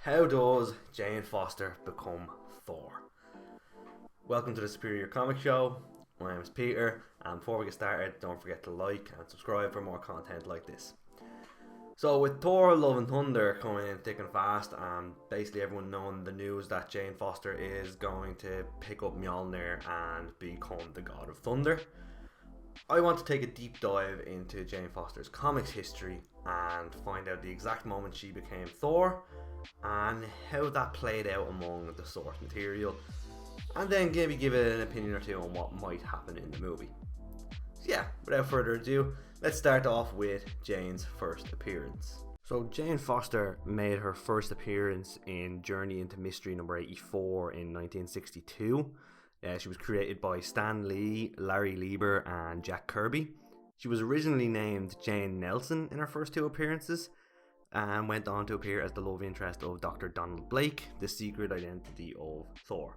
How does Jane Foster become Thor? Welcome to the Superior Comic Show. My name is Peter, and before we get started, don't forget to like and subscribe for more content like this. So with Thor Love and Thunder coming in thick and fast, and basically everyone knowing the news that Jane Foster is going to pick up Mjolnir and become the God of Thunder, I want to take a deep dive into Jane Foster's comics history and find out the exact moment she became Thor and how that played out among the source material, and then maybe give it an opinion or two on what might happen in the movie. So yeah, without further ado, let's start off with Jane's first appearance. So Jane Foster made her first appearance in Journey into Mystery number 84 in 1962. She was created by Stan Lee, Larry Lieber and Jack Kirby. She was originally named Jane Nelson in her first two appearances and went on to appear as the love interest of Dr. Donald Blake, the secret identity of Thor.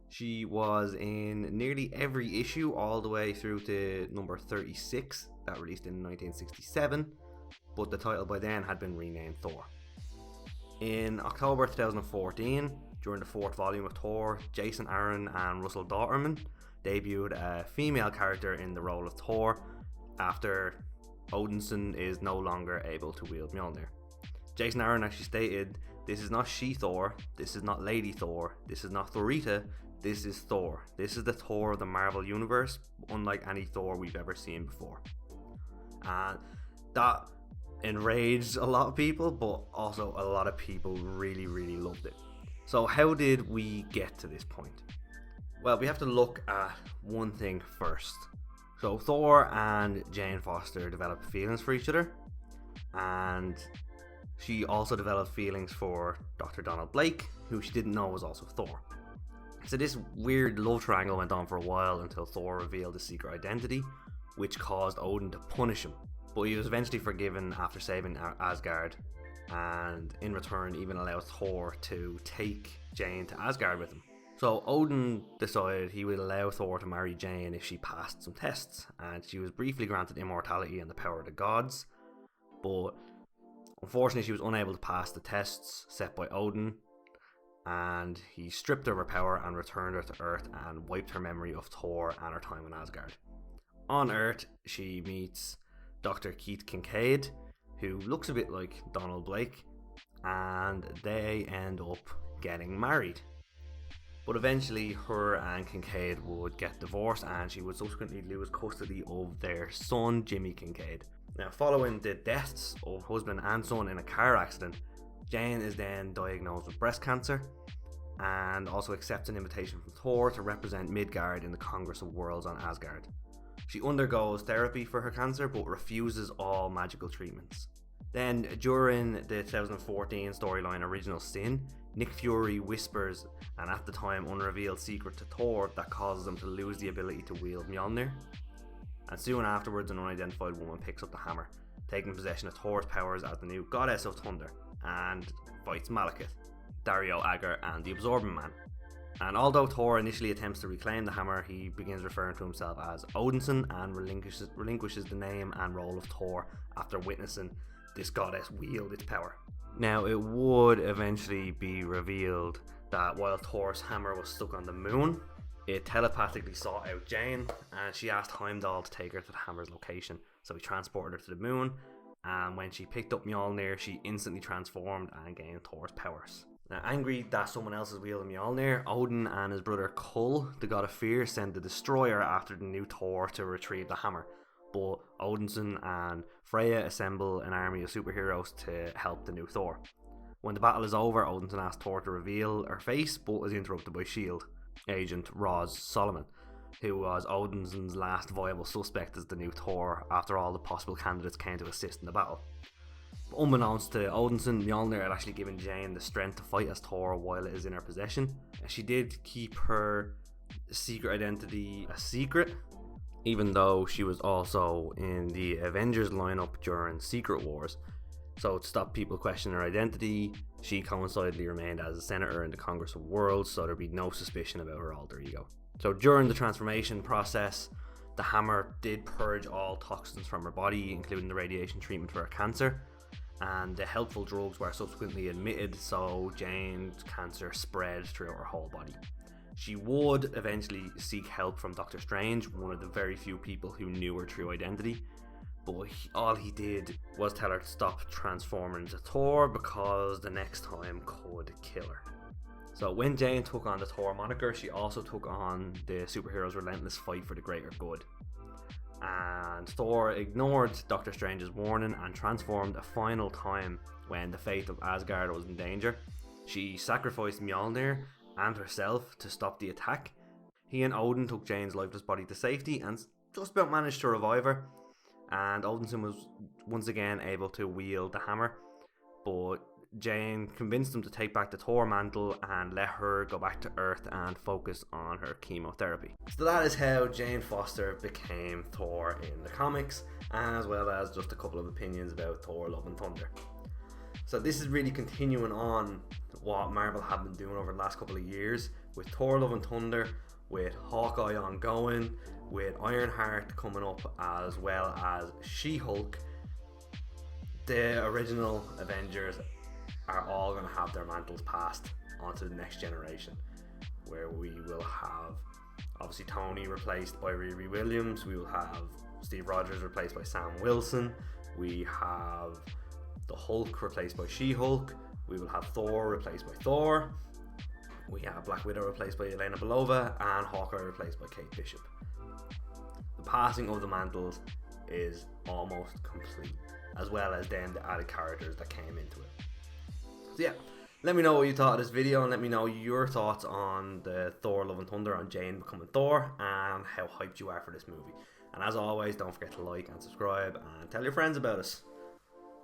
She was in nearly every issue all the way through to number 36 that released in 1967, but the title by then had been renamed Thor. In October 2014, during the fourth volume of Thor, Jason Aaron and Russell Dauterman debuted a female character in the role of Thor after Odinson is no longer able to wield Mjolnir. Jason Aaron actually stated, "This is not She-Thor, this is not Lady Thor, this is not Thorita, this is Thor. This is the Thor of the Marvel Universe, unlike any Thor we've ever seen before." And that enraged a lot of people, but also a lot of people really loved it. So how did we get to this point? Well, we have to look at one thing first. So Thor and Jane Foster developed feelings for each other, and she also developed feelings for Dr. Donald Blake, who she didn't know was also Thor. So this weird love triangle went on for a while until Thor revealed his secret identity, which caused Odin to punish him. But he was eventually forgiven after saving Asgard, and in return even allowed Thor to take Jane to Asgard with him. So Odin decided he would allow Thor to marry Jane if she passed some tests, and she was briefly granted immortality and the power of the gods, but unfortunately she was unable to pass the tests set by Odin, and he stripped her of her power and returned her to Earth and wiped her memory of Thor and her time in Asgard. On Earth, she meets Dr. Keith Kincaid, who looks a bit like Donald Blake, and they end up getting married. But eventually her and Kincaid would get divorced, and she would subsequently lose custody of their son, Jimmy Kincaid. Now, following the deaths of husband and son in a car accident, Jane is then diagnosed with breast cancer and also accepts an invitation from Thor to represent Midgard in the Congress of Worlds on Asgard. She undergoes therapy for her cancer but refuses all magical treatments. Then, during the 2014 storyline Original Sin, Nick Fury whispers an at the time unrevealed secret to Thor that causes him to lose the ability to wield Mjolnir. And soon afterwards, an unidentified woman picks up the hammer, taking possession of Thor's powers as the new Goddess of Thunder, and fights Malekith, Dario Agger and the Absorbing Man. And although Thor initially attempts to reclaim the hammer, he begins referring to himself as Odinson and relinquishes the name and role of Thor after witnessing this goddess wield its power. Now, it would eventually be revealed that while Thor's hammer was stuck on the moon, it telepathically sought out Jane, and she asked Heimdall to take her to the hammer's location. So he transported her to the moon, and when she picked up Mjolnir, she instantly transformed and gained Thor's powers. Now, angry that someone else is wielding Mjolnir, Odin and his brother Kull, the god of fear, send the destroyer after the new Thor to retrieve the hammer. But Odinson and Freya assemble an army of superheroes to help the new Thor. When the battle is over, Odinson asks Thor to reveal her face, but is interrupted by S.H.I.E.L.D. agent Roz Solomon, who was Odinson's last viable suspect as the new Thor after all the possible candidates came to assist in the battle. But unbeknownst to Odinson, Mjolnir had actually given Jane the strength to fight as Thor while it is in her possession. She did keep her secret identity a secret, even though she was also in the Avengers lineup during Secret Wars. So to stop people questioning her identity, she coincidentally remained as a senator in the Congress of Worlds, so there'd be no suspicion about her alter ego. So during the transformation process, the hammer did purge all toxins from her body, including the radiation treatment for her cancer, and the helpful drugs were subsequently admitted, so Jane's cancer spread throughout her whole body. She would eventually seek help from Doctor Strange, one of the very few people who knew her true identity, but all he did was tell her to stop transforming into Thor because the next time could kill her. So when Jane took on the Thor moniker, she also took on the superhero's relentless fight for the greater good. And Thor ignored Doctor Strange's warning and transformed a final time when the fate of Asgard was in danger. She sacrificed Mjolnir and herself to stop the attack. He and Odin took Jane's lifeless body to safety and just about managed to revive her. And Odinson was once again able to wield the hammer, but Jane convinced him to take back the Thor mantle and let her go back to Earth and focus on her chemotherapy. So that is how Jane Foster became Thor in the comics, as well as just a couple of opinions about Thor Love and Thunder. So this is really continuing on what Marvel have been doing over the last couple of years with Thor Love and Thunder, with Hawkeye ongoing, with Ironheart coming up, as well as She-Hulk. The original Avengers are all going to have their mantles passed onto the next generation, where we will have obviously Tony replaced by Riri Williams, we will have Steve Rogers replaced by Sam Wilson, we have the Hulk replaced by She-Hulk, we will have Thor replaced by Thor, we have Black Widow replaced by Elena Belova, and Hawkeye replaced by Kate Bishop. The passing of the mantles is almost complete, as well as then the added characters that came into it. So yeah, let me know what you thought of this video, and let me know your thoughts on the Thor Love and Thunder, on Jane becoming Thor, and how hyped you are for this movie. And as always, don't forget to like and subscribe and tell your friends about us.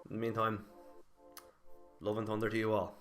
In the meantime, love and thunder to you all.